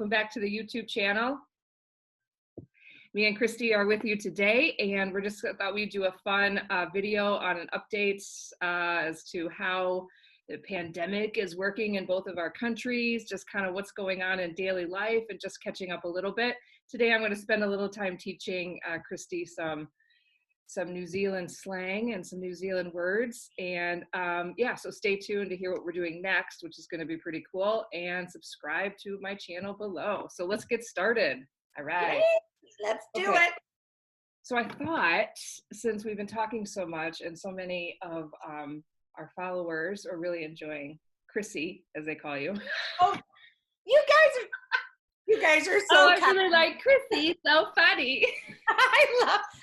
Welcome back to the YouTube channel. Me and Christy are with you today, and we're just thought we'd do a fun video on an update as to how the pandemic is working in both of our countries, just kind of what's going on in daily life and just catching up a little bit. Today I'm going to spend a little time teaching Christy some New Zealand slang and some New Zealand words. And yeah, so stay tuned to hear what we're doing next, which is going to be pretty cool, and subscribe to my channel below. So let's get started. All right. Yay! Let's do it. So I thought, since we've been talking so much and so many of our followers are really enjoying Chrissy, as they call you. Oh, you guys are so oh, I really like Chrissy, so funny.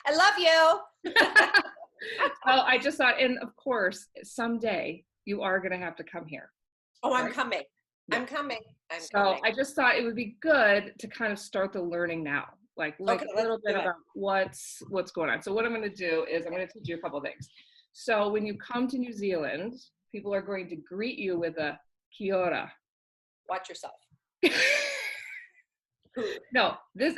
I love you. Well, I just thought, and of course, someday you are going to have to come here. Oh, I'm coming. Yeah. I'm coming. So I just thought it would be good to kind of start the learning now, like okay, a little bit about what's going on. So what I'm going to do is I'm going to teach you a couple things. So when you come to New Zealand, people are going to greet you with a kia ora. Watch yourself. No, this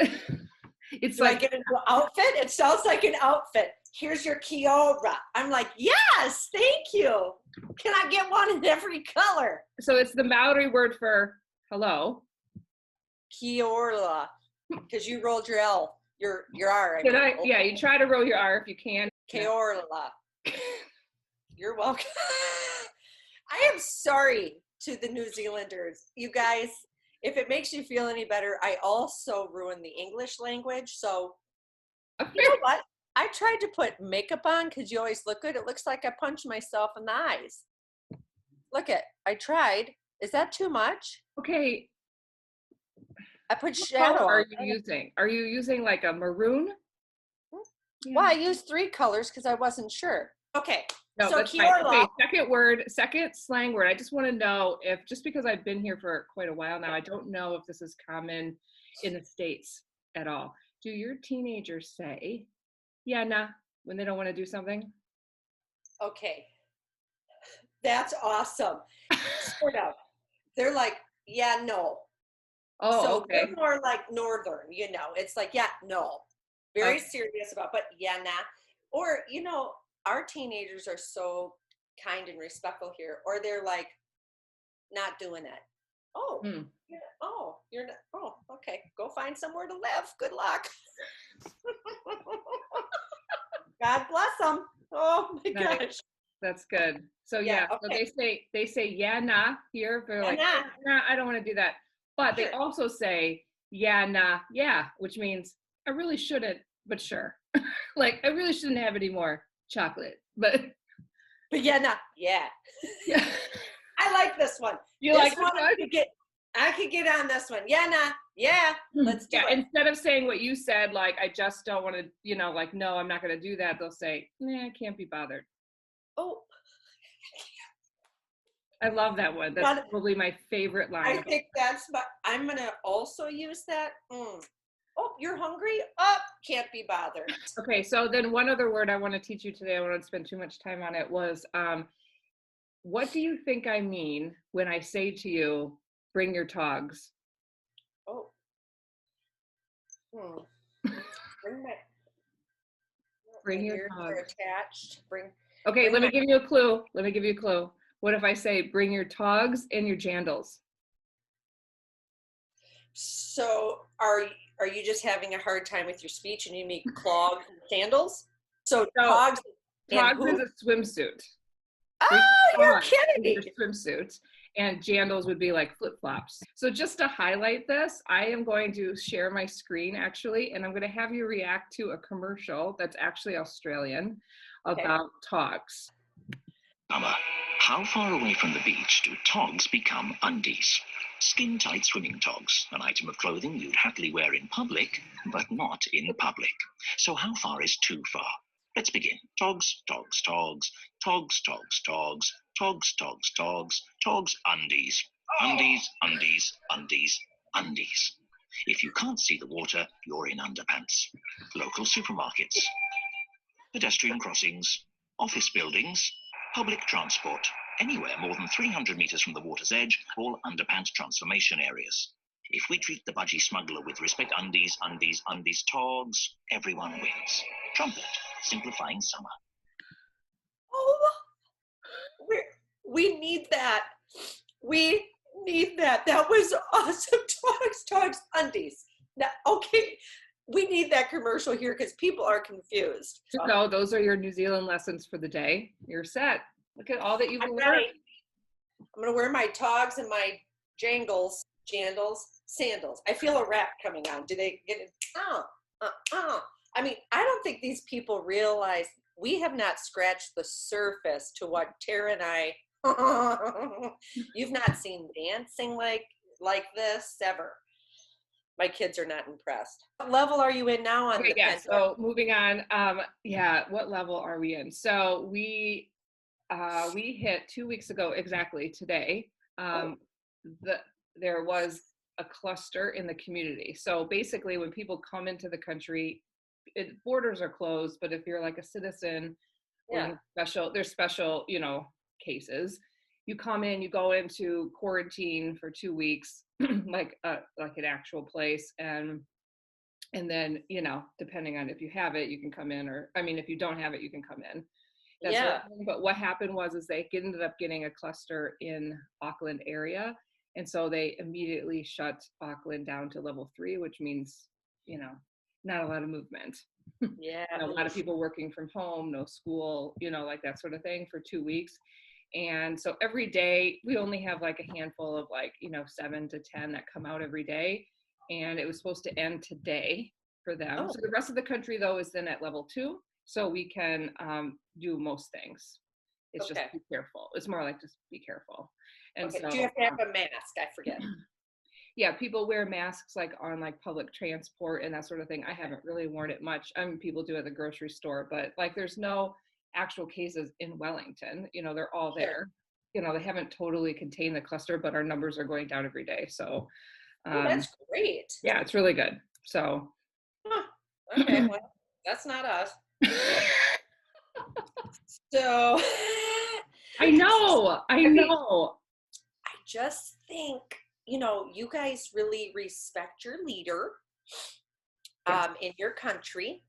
it's Do like I get into an outfit? It sounds like an outfit. Here's your kia ora. I'm like, yes, thank you. Can I get one in every color? So it's the Maori word for hello. Kia ora. Because you rolled your L, your R. Yeah, you try to roll your R if you can. Kia ora. You're welcome. I am sorry to the New Zealanders. You guys, if it makes you feel any better, I also ruined the English language. So, you know what? I tried to put makeup on because you always look good. It looks like I punched myself in the eyes. Look I tried. Is that too much? Okay. I put shadow on. Are you using like a maroon? Well, I used 3 colors because I wasn't sure. Okay. No, so that's fine. Okay, second slang word. I just want to know if, just because I've been here for quite a while now, I don't know if this is common in the States at all. Do your teenagers say, yeah, nah, when they don't want to do something? Okay. That's awesome. Sort of. They're like, yeah, no. Oh, so okay. They're more like northern, you know. It's like, yeah, no. Very serious about, but yeah, nah. Or, you know, our teenagers are so kind and respectful here, or they're like not doing it. Oh, yeah, oh, you're not. Oh, okay. Go find somewhere to live. Good luck. God bless them. Oh my gosh. That's good. So yeah, okay. So they say yeah, nah here. They're like, nah, I don't want to do that. But they also say yeah, nah, yeah, which means I really shouldn't, but sure. Like I really shouldn't have any more chocolate, but yeah, nah, yeah. Yeah. I like this one. You this like one? I could get on this one. Yeah, nah, yeah. Let's do it. Instead of saying what you said, like I just don't want to, you know, like no, I'm not going to do that. They'll say, nah, I can't be bothered. Oh. I love that one. That's probably my favorite line. I think but I'm going to also use that. Oh, you're hungry? Oh, can't be bothered. Okay, so then one other word I want to teach you today, I won't spend too much time on it, was what do you think I mean when I say to you, bring your togs? Oh. Bring your togs. Attached. Okay, let me give you a clue. What if I say bring your togs and your jandals? So are you just having a hard time with your speech and you need clogs and sandals? So togs is a swimsuit. Oh, you're kidding me. Swimsuit, and jandals would be like flip-flops. So just to highlight this, I am going to share my screen actually, and I'm going to have you react to a commercial that's actually Australian about togs. Summer. How far away from the beach do togs become undies? Skin-tight swimming togs, an item of clothing you'd happily wear in public, but not in public. So how far is too far? Let's begin. Togs, togs, togs, togs, togs, togs, togs, togs, togs, togs, undies. Undies, undies, undies, undies. If you can't see the water, you're in underpants. Local supermarkets, pedestrian crossings, office buildings, public transport, anywhere more than 300 meters from the water's edge, all underpants transformation areas. If we treat the budgie smuggler with respect, undies, togs, everyone wins. Trumpet, simplifying summer. Oh, we need that. We need that. That was awesome. Togs, undies. Now, okay, we need that commercial here because people are confused. So those are your New Zealand lessons for the day. You're set. Look at all that you've learned. I'm going to wear my togs and my jandals, sandals. I feel a rap coming on. Do they get it? I mean, I don't think these people realize we have not scratched the surface to what Tara and I, you've not seen dancing like this ever. My kids are not impressed. What level are you in now on the yeah, so moving on. What level are we in? So we hit 2 weeks ago, exactly today. There was a cluster in the community. So basically when people come into the country, borders are closed, but if you're like a citizen, there's special, cases. You come in, you go into quarantine for 2 weeks, like an actual place, and then, depending on if you have it, you can come in, or if you don't have it, you can come in. But what happened was they ended up getting a cluster in Auckland area, and so they immediately shut Auckland down to level 3, which means not a lot of movement. A lot of people working from home, no school, like that sort of thing for 2 weeks. And so every day we only have like a handful of 7 to 10 that come out every day, and it was supposed to end today for them. So the rest of the country though is then at level 2, so we can do most things. It's just be careful. It's more like just be careful. And so do you have to have a mask? I forget. Yeah, people wear masks on public transport and that sort of thing. I haven't really worn it much. People do at the grocery store, but there's no actual cases in Wellington. They're all there. They haven't totally contained the cluster, but our numbers are going down every day. So that's great. Yeah, it's really good. So okay, well, that's not us. So I know. I just think, you guys really respect your leader in your country.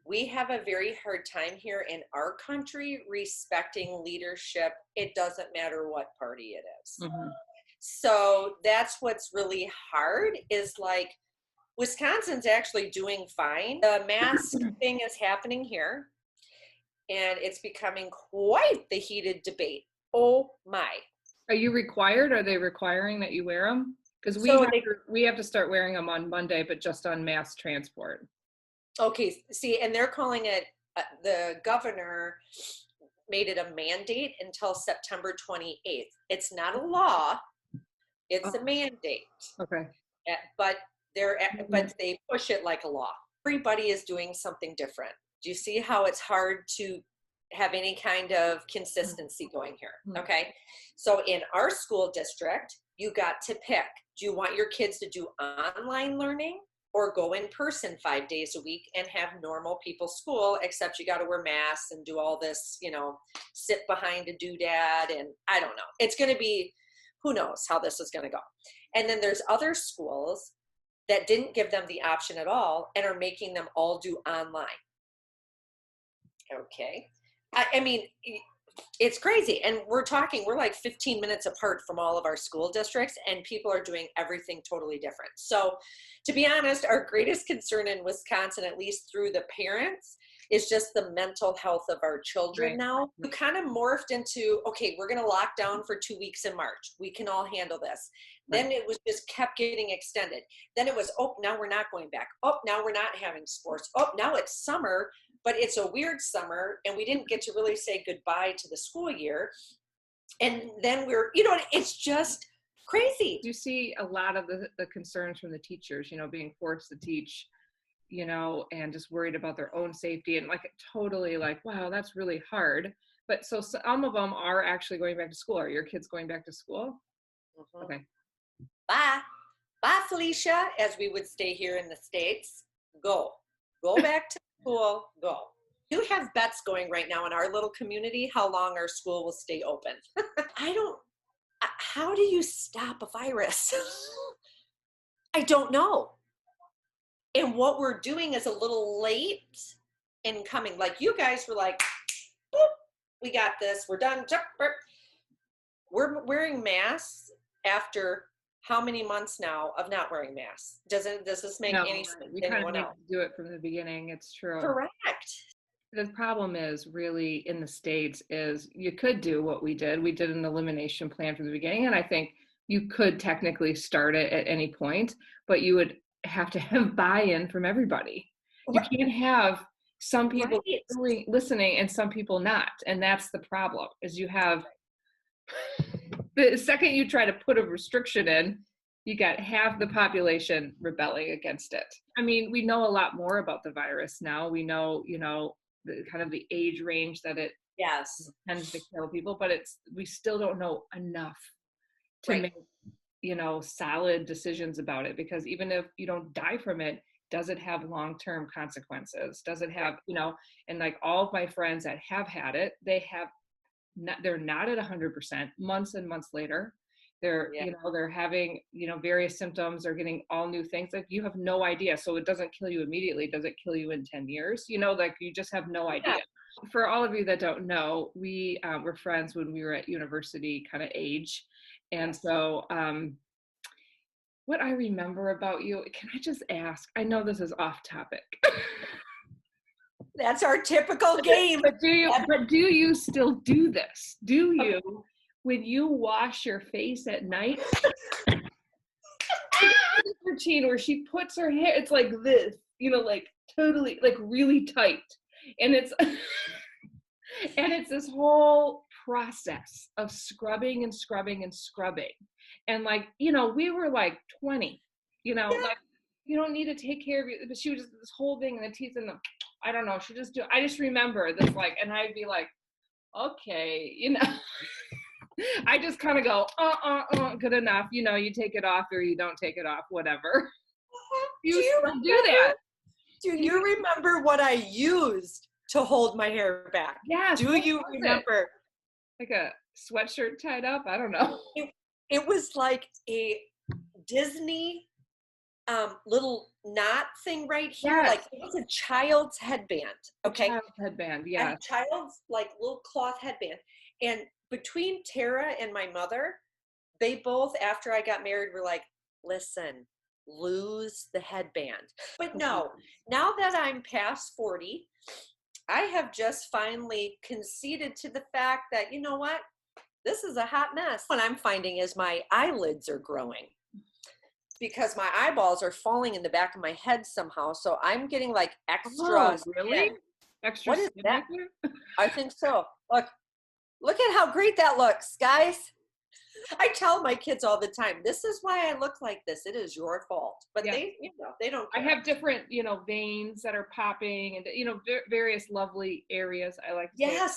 We have a very hard time here in our country respecting leadership. It doesn't matter what party it is. Mm-hmm. So that's what's really hard is Wisconsin's actually doing fine. The mask thing is happening here, and it's becoming quite the heated debate. Oh my. Are you required? Are they requiring that you wear them? Because we have to start wearing them on Monday, but just on mass transport. Okay, see, and they're calling it, the governor made it a mandate until September 28th. It's not a law, it's a mandate. Okay. But they push it like a law. Everybody is doing something different. Do you see how it's hard to have any kind of consistency going here? Okay. So in our school district, you got to pick. Do you want your kids to do online learning or go in person 5 days a week and have normal people school, except you got to wear masks and do all this, sit behind a doodad, and I don't know. It's going to be, who knows how this is going to go. And then there's other schools that didn't give them the option at all and are making them all do online. Okay. I mean, it's crazy. And we're like 15 minutes apart from all of our school districts, and people are doing everything totally different. So to be honest, our greatest concern in Wisconsin, at least through the parents, is just the mental health of our children now. We kind of morphed into, okay, we're going to lock down for 2 weeks in March. We can all handle this. Then it was just kept getting extended. Then it was, oh, now we're not going back. Oh, now we're not having sports. Oh, now it's summer, but it's a weird summer, and we didn't get to really say goodbye to the school year. And then it's just crazy. You see a lot of the concerns from the teachers, being forced to teach, and just worried about their own safety, and totally wow, that's really hard. But so some of them are actually going back to school. Are your kids going back to school? Mm-hmm. Okay. Bye, Felicia, as we would stay here in the States. Go back to school, go. You have bets going right now in our little community how long our school will stay open. How do you stop a virus? I don't know. And what we're doing is a little late in coming. Like you guys were like, boop, we got this. We're done. We're wearing masks after how many months now of not wearing masks? Does this make No, any sense we to kind of anyone need else? to do it from the beginning. It's true. Correct. The problem is really in the States is you could do what we did. We did an elimination plan from the beginning, and I think you could technically start it at any point, but you would have to have buy-in from everybody. You can't have some people listening and some people not, and that's the problem. Is you have the second you try to put a restriction in, you got half the population rebelling against it. I mean, we know a lot more about the virus now. We know, the kind of the age range that it tends to kill people, but we still don't know enough to make, solid decisions about it, because even if you don't die from it, does it have long-term consequences? Does it have, and like all of my friends that have had it, they're not at 100% months and months later. They're they're having various symptoms. They're getting all new things. Like you have no idea. So it doesn't kill you immediately. Does it kill you in 10 years? Like you just have no idea. For all of you that don't know, we were friends when we were at university kind of age. And so what I remember about you, can I just ask, I know this is off topic. That's our typical game. But do you still do this? Do you, when you wash your face at night, routine where she puts her hair, it's like this, like totally, like really tight, and it's and it's this whole process of scrubbing and scrubbing and scrubbing, and like we were like 20, like you don't need to take care of you, but she was just this whole thing, and the teeth and the, I don't know, I just remember this, like, and I'd be like, okay, I just kind of go, good enough. You take it off or you don't take it off, whatever. You do that. Do you remember what I used to hold my hair back? Yes. Do you remember? Like a sweatshirt tied up? I don't know. It was like a Disney little knot thing right here. Yes. Like it was a child's headband. Okay. Child's headband, yeah. A child's like little cloth headband. And between Tara and my mother, they both, after I got married, were like, listen, lose the headband. But no, now that I'm past 40, I have just finally conceded to the fact that, you know what? This is a hot mess. What I'm finding is my eyelids are growing because my eyeballs are falling in the back of my head somehow. So I'm getting like extra. Oh, really? Extra. What is that? I think so. Look at how great that looks, guys. I tell my kids all the time, this is why I look like this. It is your fault. But they don't care. I have different, veins that are popping and, various lovely areas. I like to say,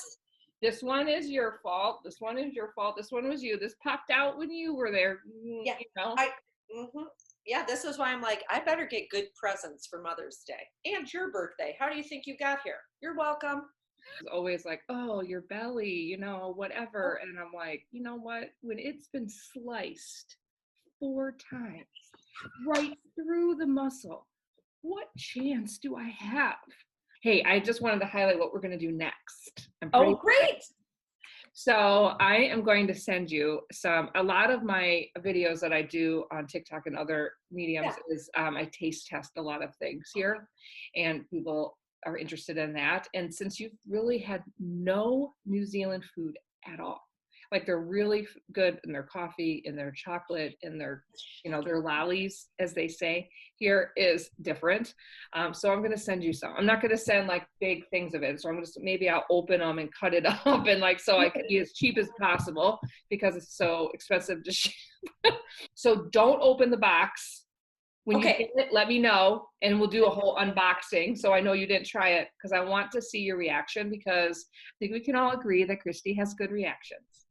this one is your fault. This one is your fault. This one was you. This popped out when you were there. Yeah. Yeah, this is why I'm like, I better get good presents for Mother's Day and your birthday. How do you think you got here? You're welcome. It's always like, oh, your belly, whatever. And I'm like, you know what? When it's been sliced 4 times right through the muscle, what chance do I have? Hey, I just wanted to highlight what we're going to do next. Oh, great. So I am going to send you a lot of my videos that I do on TikTok and other mediums is I taste test a lot of things here, and people are interested in that. And since you've really had no New Zealand food at all, like they're really good in their coffee, in their chocolate, in their, their lollies, as they say, here is different. So I'm going to send you some. I'm not going to send like big things of it. So maybe I'll open them and cut it up and like, so I can be as cheap as possible because it's so expensive to ship. So don't open the box. When you get it, let me know, and we'll do a whole unboxing. So I know you didn't try it because I want to see your reaction, because I think we can all agree that Christy has good reactions.